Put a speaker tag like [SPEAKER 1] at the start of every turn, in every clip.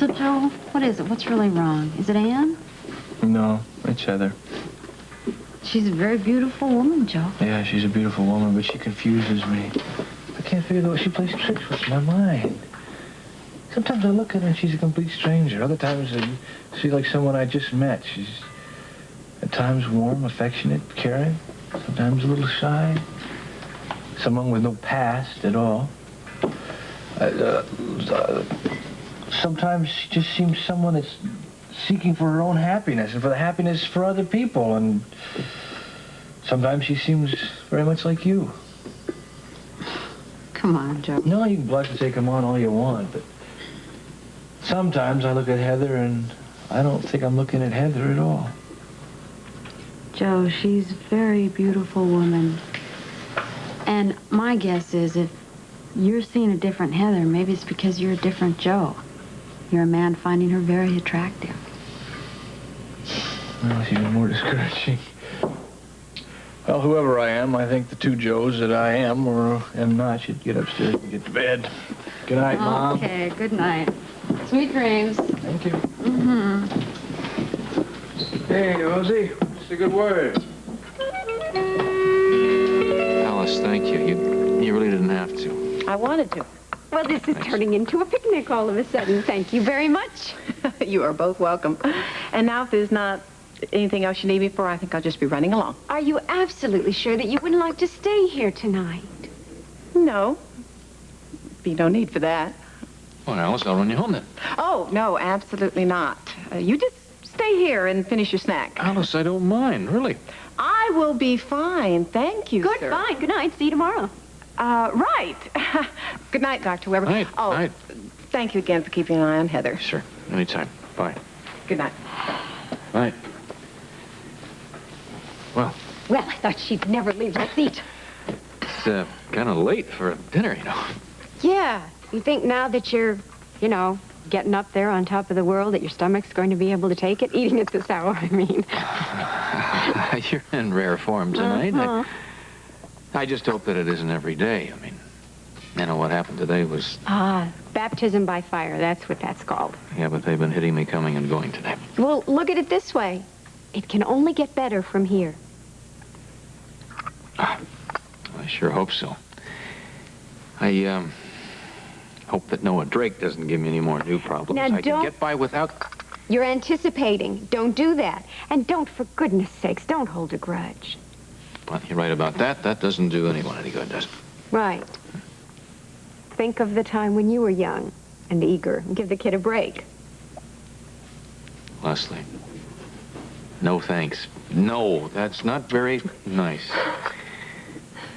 [SPEAKER 1] So, Joe, what is it? What's really wrong? Is it Anne?
[SPEAKER 2] No, it's Heather.
[SPEAKER 1] She's a very beautiful woman, Joe.
[SPEAKER 2] Yeah, she's a beautiful woman, but she confuses me. I can't figure out what she plays tricks with my mind. Sometimes I look at her and she's a complete stranger. Other times she's like someone I just met. She's at times warm, affectionate, caring. Sometimes a little shy. Someone with no past at all. Sometimes she just seems someone that's seeking for her own happiness and for the happiness for other people. And sometimes she seems very much like you.
[SPEAKER 1] Come on, Joe.
[SPEAKER 2] No, you can blush and say come on all you want, but sometimes I look at Heather and I don't think I'm looking at Heather at all.
[SPEAKER 1] Joe, she's a very beautiful woman. And my guess is if you're seeing a different Heather, maybe it's because you're a different Joe. You're a man finding her very attractive.
[SPEAKER 2] Well, it's even more discouraging. Well, whoever I am, I think the two Joes that I am or am not should get upstairs and get to bed. Good night, Mom.
[SPEAKER 1] Okay, good night. Sweet dreams.
[SPEAKER 2] Thank you.
[SPEAKER 1] Mm-hmm.
[SPEAKER 2] Hey, Rosie, what's a good word?
[SPEAKER 3] Alice, thank you. You really didn't have to.
[SPEAKER 4] I wanted to.
[SPEAKER 5] Well, this is turning into a picnic all of a sudden. Thank you very much.
[SPEAKER 4] You are both welcome. And now if there's not anything else you need me for, I think I'll just be running along.
[SPEAKER 5] Are you absolutely sure that you wouldn't like to stay here tonight?
[SPEAKER 4] No. Be no need for that.
[SPEAKER 3] Well, Alice, I'll run you home then.
[SPEAKER 4] Oh, no, absolutely not. You just stay here and finish your snack.
[SPEAKER 3] Alice, I don't mind, really.
[SPEAKER 4] I will be fine. Thank you,
[SPEAKER 5] Good,
[SPEAKER 4] sir.
[SPEAKER 5] fine. Good night. See you tomorrow.
[SPEAKER 4] Right. Good night, Dr. Weber.
[SPEAKER 3] Night.
[SPEAKER 4] Oh,
[SPEAKER 3] Night.
[SPEAKER 4] thank you again for keeping an eye on Heather.
[SPEAKER 3] Sure. Anytime. Bye.
[SPEAKER 4] Good night.
[SPEAKER 3] Night. Well,
[SPEAKER 5] Well, I thought she'd never leave that seat.
[SPEAKER 3] it's kind of late for dinner, you know.
[SPEAKER 5] Yeah. You think now that you're, getting up there on top of the world that your stomach's going to be able to take it? Eating at this hour, I mean.
[SPEAKER 3] You're in rare form tonight.
[SPEAKER 5] Uh-huh.
[SPEAKER 3] I just hope that it isn't every day. I mean, what happened today was...
[SPEAKER 5] Baptism by fire. That's what that's called.
[SPEAKER 3] Yeah, but they've been hitting me coming and going today.
[SPEAKER 5] Well, look at it this way. It can only get better from here.
[SPEAKER 3] I sure hope so. I hope that Noah Drake doesn't give me any more new problems.
[SPEAKER 5] Now,
[SPEAKER 3] I can get by without...
[SPEAKER 5] You're anticipating. Don't do that. And don't, for goodness sakes, don't hold a grudge.
[SPEAKER 3] Well, you're right about that. That doesn't do anyone any good, does it?
[SPEAKER 5] Right. Think of the time when you were young and eager. And give the kid a break.
[SPEAKER 3] Leslie. No thanks. No, that's not very nice.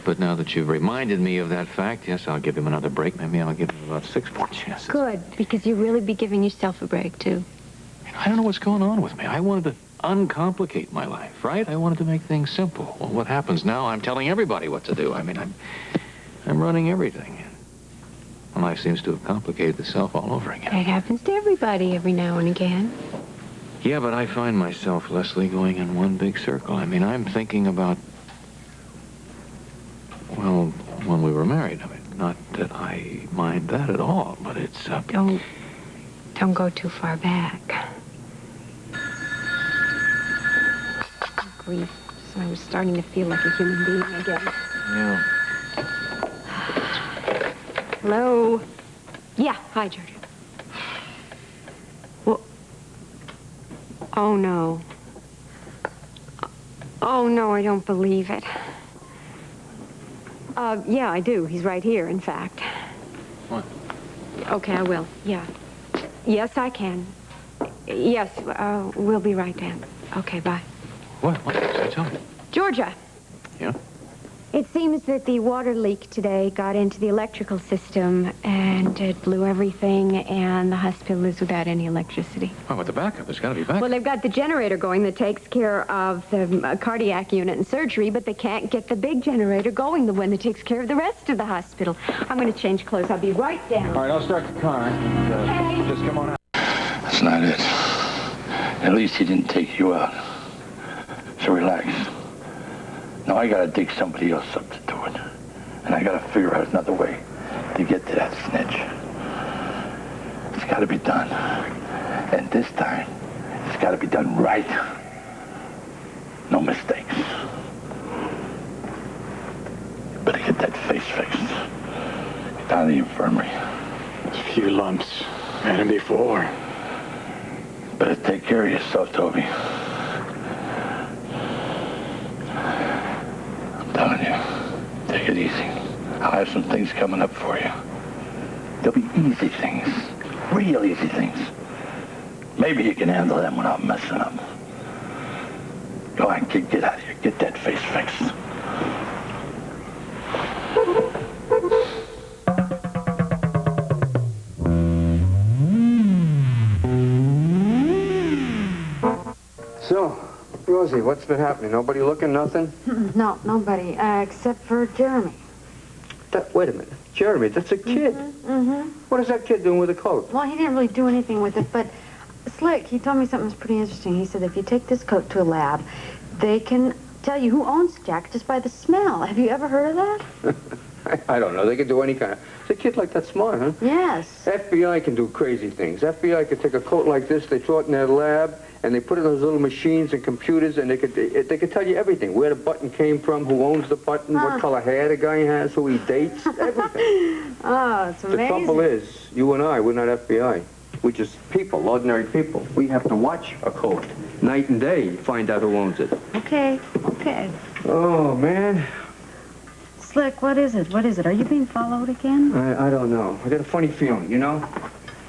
[SPEAKER 3] But now that you've reminded me of that fact, yes, I'll give him another break. Maybe I'll give him about 6 more chances.
[SPEAKER 5] Good, because you really be giving yourself a break, too.
[SPEAKER 3] I don't know what's going on with me. I wanted to uncomplicate my life, right? I wanted to make things simple. Well, what happens now, I'm telling everybody what to do. I mean, I'm running everything. My life seems to have complicated itself all over again.
[SPEAKER 5] It happens to everybody every now and again.
[SPEAKER 3] Yeah, but I find myself, Leslie, going in one big circle. I mean, I'm thinking about, well, when we were married. I mean, not that I mind that at all, but it's...
[SPEAKER 5] Don't go too far back. Grief. So I was starting to feel like a human being again.
[SPEAKER 3] Yeah.
[SPEAKER 5] Hello? Yeah, hi, Georgia. Well, oh, no. Oh, no, I don't believe it. Yeah, I do. He's right here, in fact.
[SPEAKER 3] What?
[SPEAKER 5] Okay, I will. Yeah. Yes, I can. Yes, we'll be right down. Okay, bye.
[SPEAKER 3] What? Tell me.
[SPEAKER 5] Georgia.
[SPEAKER 3] Yeah?
[SPEAKER 5] It seems that the water leak today got into the electrical system, and it blew everything, and the hospital is without any electricity.
[SPEAKER 3] Oh, but the backup. There's got to be backup.
[SPEAKER 5] Well, they've got the generator going that takes care of the cardiac unit and surgery, but they can't get the big generator going, the one that takes care of the rest of the hospital. I'm going to change clothes. I'll be right down.
[SPEAKER 2] All right, I'll start the car.
[SPEAKER 5] Okay.
[SPEAKER 2] Just come on out.
[SPEAKER 6] That's not it. At least he didn't take you out. So relax. Now I gotta dig somebody else up to do it. And I gotta figure out another way to get to that snitch. It's got to be done. And this time, it's got to be done right. No mistakes. Better get that face fixed. Get down to the infirmary.
[SPEAKER 7] A few lumps. Had him before.
[SPEAKER 6] Better take care of yourself, Toby. I'm telling you, take it easy. I'll have some things coming up for you. They'll be easy things. Real easy things. Maybe you can handle them without messing up. Go on, kid, get out of here. Get that face fixed.
[SPEAKER 8] So, Rosie, what's been happening? Nobody looking, nothing?
[SPEAKER 1] No, nobody, except for Jeremy.
[SPEAKER 8] Wait a minute. Jeremy, that's a kid. What is that kid doing with a coat?
[SPEAKER 1] Well, he didn't really do anything with it, but Slick, he told me something that's pretty interesting. He said if you take this coat to a lab, they can tell you who owns Jack just by the smell. Have you ever heard of that?
[SPEAKER 8] I don't know. They can do any kind of... Is a kid like that smart, huh?
[SPEAKER 1] Yes.
[SPEAKER 8] FBI can do crazy things. FBI could take a coat like this, they throw it in their lab, and they put it in those little machines and computers, and they could tell you everything. Where the button came from, who owns the button, what color hair the guy has, who he dates, everything.
[SPEAKER 1] Oh, it's amazing.
[SPEAKER 8] The trouble is, you and I, we're not FBI. We're just people, ordinary people. We have to watch a coat night and day, find out who owns it.
[SPEAKER 1] Okay.
[SPEAKER 8] Oh, man.
[SPEAKER 1] Slick, what is it? What is it? Are you being followed again?
[SPEAKER 8] I don't know. I got a funny feeling, you know?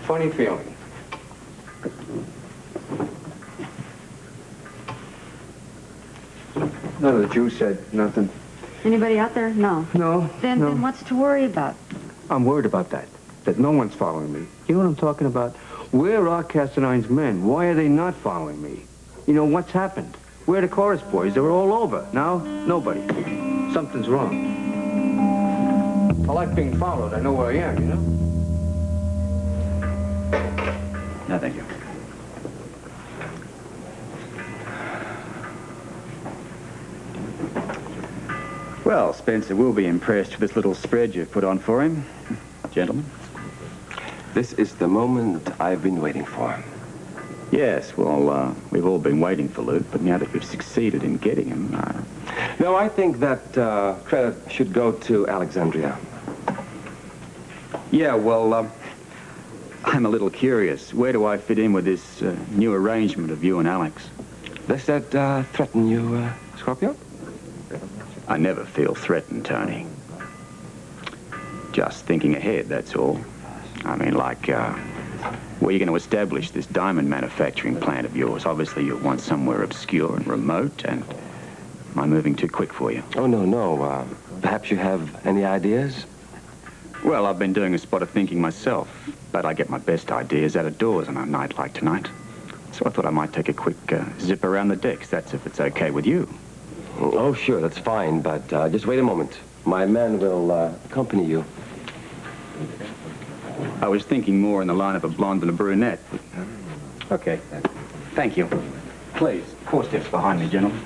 [SPEAKER 8] Funny feeling. None of the Jews said nothing.
[SPEAKER 1] Anybody out there? No.
[SPEAKER 8] No.
[SPEAKER 1] Then what's to worry about?
[SPEAKER 8] I'm worried about that no one's following me. You know what I'm talking about? Where are Castanine's men? Why are they not following me? You know, what's happened? Where are the chorus boys? They were all over. Now, nobody. Something's wrong. I like being followed. I know where I am, you know?
[SPEAKER 9] No, thank you. Well, Spencer will be impressed with this little spread you've put on for him. Gentlemen.
[SPEAKER 10] This is the moment I've been waiting for.
[SPEAKER 9] Yes, well, we've all been waiting for Luke, but now that we've succeeded in getting him...
[SPEAKER 10] No, I think that credit should go to Alexandria.
[SPEAKER 9] Yeah, well, I'm a little curious. Where do I fit in with this new arrangement of you and Alex?
[SPEAKER 10] Does that threaten you, Scorpio?
[SPEAKER 9] I never feel threatened, Tony. Just thinking ahead, that's all. I mean, like, where you're going to establish this diamond manufacturing plant of yours. Obviously, you want somewhere obscure and remote, and am I moving too quick for you?
[SPEAKER 10] Oh, no. Perhaps you have any ideas?
[SPEAKER 9] Well, I've been doing a spot of thinking myself, but I get my best ideas out of doors on a night like tonight. So I thought I might take a quick zip around the decks. That's if it's okay with you.
[SPEAKER 10] Oh, sure, that's fine, but just wait a moment. My man will accompany you.
[SPEAKER 9] I was thinking more in the line of a blonde and a brunette. Okay. Thank you. Please, 4 steps behind me, gentlemen.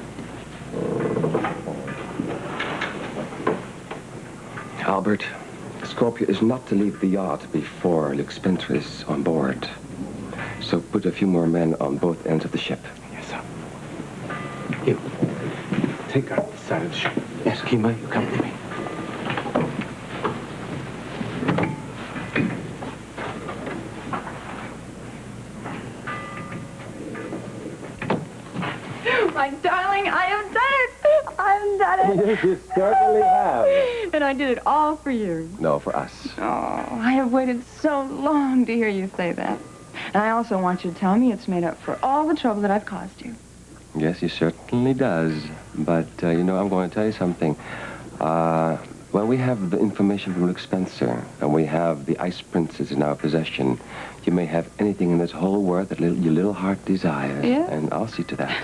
[SPEAKER 10] Albert, Scorpio is not to leave the yacht before Luke Spencer is on board. So put a few more men on both ends of the ship.
[SPEAKER 3] Yes, sir. You, take our side of the ship. Yes, Kima, you come with me.
[SPEAKER 4] My darling, I have done it. I have done it.
[SPEAKER 10] Yes, you certainly have.
[SPEAKER 4] And I did it all for you.
[SPEAKER 10] No, for us.
[SPEAKER 11] Oh, I have waited so long to hear you say that. And I also want you to tell me it's made up for all the trouble that I've caused you.
[SPEAKER 10] Yes, he certainly does. But, you know, I'm going to tell you something. When we have the information from Luke Spencer and we have the Ice Princess in our possession, you may have anything in this whole world that your little heart desires.
[SPEAKER 11] Yeah?
[SPEAKER 10] And I'll see to that.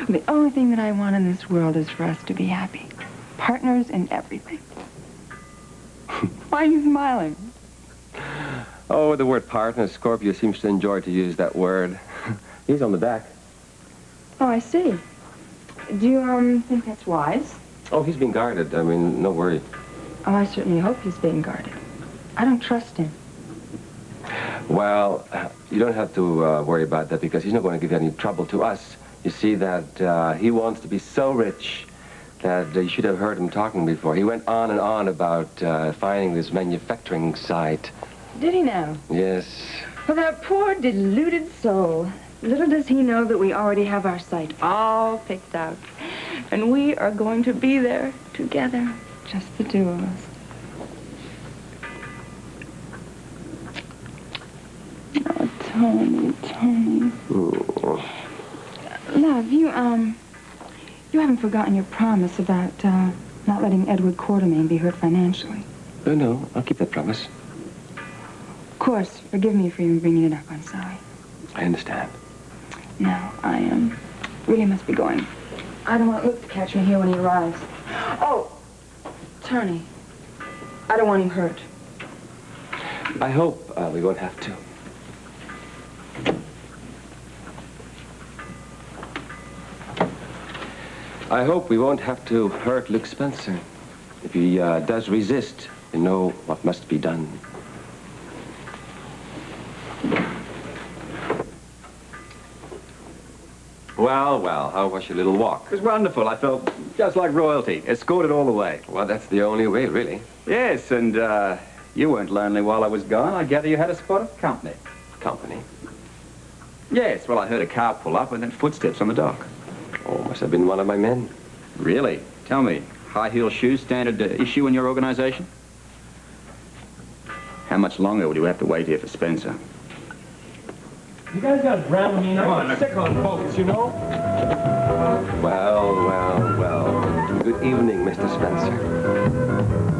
[SPEAKER 11] The only thing that I want in this world is for us to be happy. Partners in everything. Why are you smiling?
[SPEAKER 10] Oh, the word partner. Scorpio seems to enjoy to use that word. He's on the deck.
[SPEAKER 11] Oh, I see. Do you, think that's wise?
[SPEAKER 10] Oh, he's being guarded. I mean, no worry.
[SPEAKER 11] Oh, I certainly hope he's being guarded. I don't trust him.
[SPEAKER 10] Well, you don't have to worry about that because he's not going to give any trouble to us. You see that he wants to be so rich that you should have heard him talking before. He went on and on about finding this manufacturing site.
[SPEAKER 11] Did he now?
[SPEAKER 10] Yes.
[SPEAKER 11] Well, that poor deluded soul. Little does he know that we already have our site all picked out. And we are going to be there together, just the two of us. Oh, Tony.
[SPEAKER 10] Ooh.
[SPEAKER 11] Love, you haven't forgotten your promise about, not letting Edward Quartermain be hurt financially.
[SPEAKER 10] No, I'll keep that promise.
[SPEAKER 11] Of course, forgive me for even bringing it up. I'm sorry.
[SPEAKER 10] I understand.
[SPEAKER 11] Now, I really must be going. I don't want Luke to catch me here when he arrives. Oh, Tony, I don't want him hurt.
[SPEAKER 10] I hope we won't have to. I hope we won't have to hurt Luke Spencer. If he does resist, you know what must be done. Well, how was your little walk?
[SPEAKER 9] It was wonderful. I felt just like royalty, escorted all the way.
[SPEAKER 10] Well, that's the only way, really.
[SPEAKER 9] Yes, and you weren't lonely while I was gone. I gather you had a spot of company.
[SPEAKER 10] Company?
[SPEAKER 9] Yes, well, I heard a car pull up and then footsteps on the dock.
[SPEAKER 10] Oh, must have been one of my men.
[SPEAKER 9] Really? Tell me, high heel shoes standard issue in your organization? How much longer would you have to wait here for Spencer?
[SPEAKER 12] You guys got to ground me, and I'm sick on folks, you know?
[SPEAKER 10] Well. Good evening, Mr. Spencer.